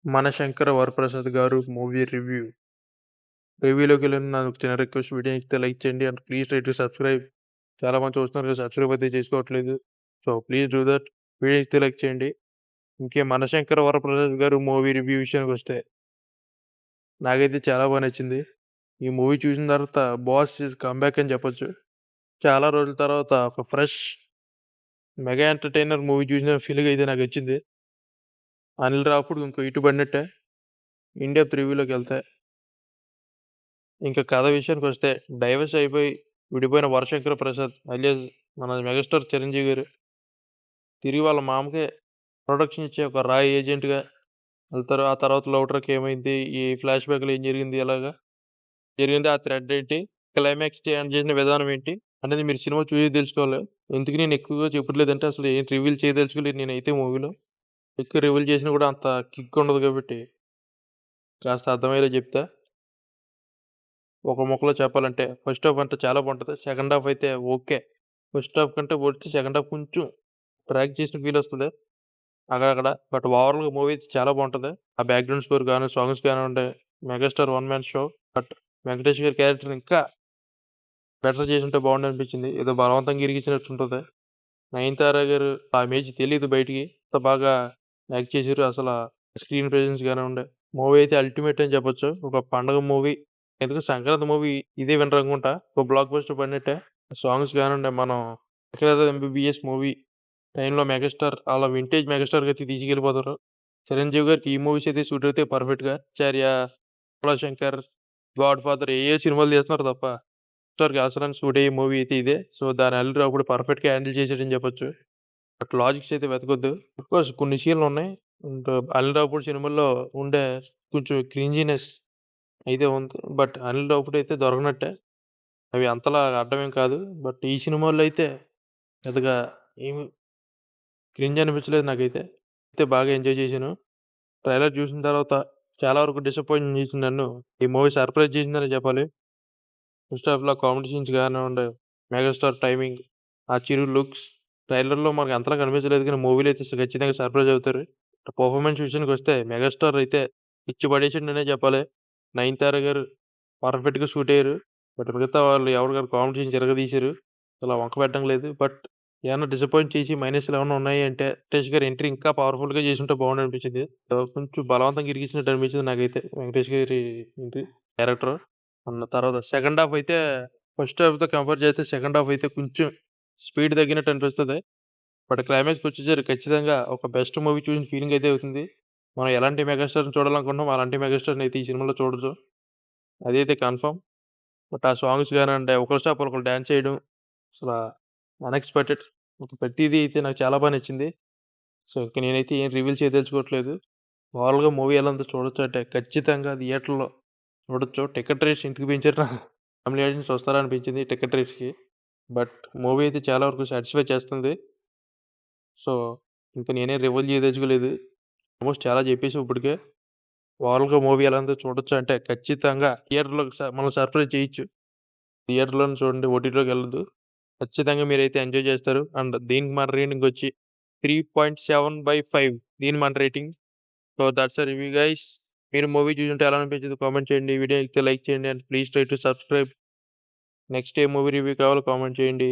మనశంకర వరప్రసాద్ గారు మూవీ రివ్యూలోకెళ్ళే ముందు నాదొక చిన్న రిక్వెస్ట్. వీడియో నచ్చితే లైక్ చేయండి and please try to subscribe. చాలా మంది చూస్తున్నారు కదా! సబ్స్క్రైబ్ అయితే చేసుకోవట్లేదు. So, please do that. Video నచ్చితే లైక్ చేయండి. ఇంకే మనశంకర వరప్రసాద్ గారు మూవీ రివ్యూ విషయానికొస్తే నాకైతే చాలా నచ్చింది. ఈ మూవీ చూసిన తర్వాత 'బాస్ ఈస్ కమ్‌బ్యాక్' అని చెప్పొచ్చు. చాలా రోజుల తర్వాత ఒక ఫ్రెష్ మెగా ఎంటర్‌టైనర్ మూవీ చూసిన ఫీలింగ్ అయితే నాకొచ్చింది. అనిల్ రావిపూడి ఇంకో హిట్ పడినట్టే. ఇన్ డెప్త్ రివ్యూలోకెళ్తే ఇంక కథ విషయానికొస్తే డైవర్స్ అయిపోయి విడిపోయిన వరశంకర ప్రసాద్ అలియాస్ మన మెగాస్టార్ చిరంజీవి గారు తిరిగి వాళ్ళ మామకే ప్రొటెక్షన్ ఇచ్చే ఒక ఏజెంట్‌గా వెళ్తారు. ఆ తర్వాత లవ్ ట్రాక్ ఏమైంది? ఈ ఫ్లాష్ బ్యాక్‌లో ఏం జరిగింది? ఎలాగా జరిగింది? ఆ థ్రెడ్ ఏంటి? క్లైమాక్స్ ఎండ్ చేసిన విధానం ఏంటి? అనేది మీరు సినిమా చూసి తెలుసుకోవాలి. ఎందుకు నేను ఎక్కువగా చెప్పట్లేదంటే అసలు ఏం రివీల్ చేయదలుచుకోలేదు నేనైతే మూవీలో. ఎక్కువ రివీల్ చేసినా కూడా అంత కిక్ ఉండదు కాబట్టి కాస్త అర్థమయ్యేలా చెప్తా. ఒక ముక్కలో చెప్పాలంటే ఫస్ట్ హాఫ్ అంటే చాలా బావుంటది. సెకండ్ హాఫ్ అయితే ఓకే. ఫస్ట్ హాఫ్ కంటే పోలిస్తే సెకండ్ హాఫ్ కొంచెం డ్రాగ్ చేసిన ఫీలొస్తది అక్కడక్కడ. బట్ ఓవరాల్‌గా మూవీ అయితే చాలా బావుంటది. ఆ బ్యాక్‌గ్రౌండ్ స్కోర్ గాని, సాంగ్స్ కానివ్వండి, megastar one man show. But Venkatesh గారి క్యారెక్టర్ ఇంకా బెటర్ చేసుంటే బావుండనిపించింది. ఏదో బలవంతంగా ఇరికించినట్టుంటది. నయనతార గారు ఆ ఇమేజ్ తెలీదు బయటికి. అంత బాగా యాక్ట్ చేసారు. స్క్రీన్ ప్రెజెన్స్ కానివ్వండి. మూవీ అయితే అల్టిమేట్ అని చెప్పొచ్చు. ఒక పండగ మూవీ. ఎందుకు సంక్రాంతి మూవీ ఇదే వినరనుకుంటా. ఒక బ్లాక్ బస్టర్ పడినట్టే. సాంగ్స్ కానివ్వండి, మనం 'శంకర్ ఎంబీబీఎస్' మూవీ టైంలో మెగాస్టార్ అలా వింటేజ్ మెగాస్టార్‌గయితే తీసుకెళ్ళిపోతారు. చిరంజీవి గారికి ఈ మూవీస్ అయితే సూట్ అవుతాయి పర్ఫెక్ట్‌గా. 'ఆచార్య', 'భోళాశంకర్', 'గాడ్ ఫాదర్' ఏయో సినిమాలు తీస్తున్నారు తప్ప మెగాస్టార్‌కి అసలైన సూట్ అయ్యే మూవీ అయితే ఇదే. సో, దాన్ని అనిల్ రావిపూడి పర్ఫెక్ట్‌గా హ్యాండిల్ చేసాడని చెప్పొచ్చు. బట్ లాజిక్స్ అయితే వెతకొద్దు. అఫ్‌కోర్స్ కొన్ని సీన్‌లున్నాయి. అండ్ అనిల్ రావిపూడి సినిమాల్లో ఉండే కొంచెం క్రింజీనెస్ అయితే ఉంది. బట్ అనిల్ రావిపూడి అయితే దొరకనట్టే. అవి అంతలా అడ్డమేం కాదు. బట్ ఈ సినిమాలో అయితే పెద్దగా ఏమి క్రింజ్ అనిపించలేదు నాకైతే. అయితే బాగా ఎంజాయ్ చేశాను. ట్రైలర్ చూసిన తర్వాత చాలా వరకు డిసప్పాయింట్ చేసింది నన్ను. ఈ మూవీ సర్ప్రైజ్ చేసిందనే చెప్పాలి. ఫస్ట్ హాఫ్‌లో కామెడీ సీన్స్ కానివ్వండి, మెగాస్టార్ టైమింగ్, ఆ చిరు లుక్స్ ట్రైలర్‌లో మనకు అంతలా కనిపించలేదు కానీ మూవీలో అయితే ఖచ్చితంగా సర్ప్రైజ్ అవుతారు. పర్ఫార్మెన్స్ విషయానికొస్తే మెగాస్టార్ అయితే పిచ్చి పడేసిండనే చెప్పాలి. నయనతార గారు పర్ఫెక్ట్‌గా సూట్ అయ్యారు. బట్ మిగతా వాళ్ళు ఎవరు కామెడీ సీన్స్ ఇరగదీశారు. అసల వంక పెట్టడం లేదు. బట్ ఏమన్నా డిసప్పాయింట్ చేసి మైనస్‌లు ఏమన్నా ఉన్నాయి అంటే వెంకటేష్ గారి ఎంట్రీ ఇంకా పవర్‌ఫుల్‌గా చేసుంటే బాగుండనిపించింది. కొంచెం బలవంతంగా ఇరికించినట్టు అనిపించింది నాకైతే వెంకటేష్ గారి ఎంట్రీ క్యారెక్టర్. అన్న తర్వాత సెకండ్ హాఫ్ అయితే ఫస్ట్ హాఫ్‌తో కంపేర్ చేస్తే సెకండ్ హాఫ్ అయితే కొంచెం స్పీడ్ తగ్గినట్టు అనిపిస్తది. బట్ క్లైమాక్స్‌కొచ్చేసరికి ఖచ్చితంగా ఒక బెస్ట్ మూవీ చూసిన ఫీలింగ్ అయితే అవుతుంది. మనం ఎలాంటి మెగాస్టార్‌ని చూడాలనుకుంటున్నామో అలాంటి మెగాస్టార్‌ని అయితే ఈ సినిమాలో చూడొచ్చు. అదైతే కన్ఫర్మ్. బట్ ఆ సాంగ్స్ గానివ్వండి, ఒకళ్ళ స్టాప్ ఒకళ్ళు డాన్స్ చేయడం అసల అన్‌ఎక్స్‌పెక్టెడ్. ప్రతీదీ అయితే నాకు చాలా నచ్చింది. సో, ఇంక నేనైతే ఏం రివీల్ చేయదలుచుకోవట్లేదు. ఓవరాల్‌గా మూవీ ఎలా ఉందో చూడొచ్చంటే ఖచ్చితంగా థియేటర్‌లో చూడొచ్చు. టికెట్ రేట్స్ ఇంతకు పెంచారు. ఫ్యామిలీ ఆడియన్స్ వస్తారా అనిపించింది టికెట్ రేట్స్‌కి. బట్ మూవీ అయితే చాలా వరకు సాటిస్ఫై చేస్తుంది. సో, ఇంక నేనేం రివీల్ చేయదలుచుకోలేదు. ఆల్మోస్ట్ చాలా చెప్పేసాం ఇప్పటికే. ఓవరాల్‌గా మూవీ ఎలా ఉందో చూడొచ్చు అంటే ఖచ్చితంగా థియేటర్‌లో మనల్ని సర్ప్రైజ్ చేయొచ్చు. థియేటర్‌లోనే చూడండి. ఓటీటీలోకెళ్ళొద్దు. ఖచ్చితంగా మీరైతే ఎంజాయ్ చేస్తారు. అండ్ దీనికి మన రేటింగ్ వచ్చి 3.7/5 దీని మన rating. So, that's a review guys. మీరు మూవీ చూసుంటే ఎలా అనిపించిందో కామెంట్ చేయండి. వీడియో నచ్చితే లైక్ చేయండి and please try to subscribe. Next A movie review కావాలో కామెంట్ చేయండి.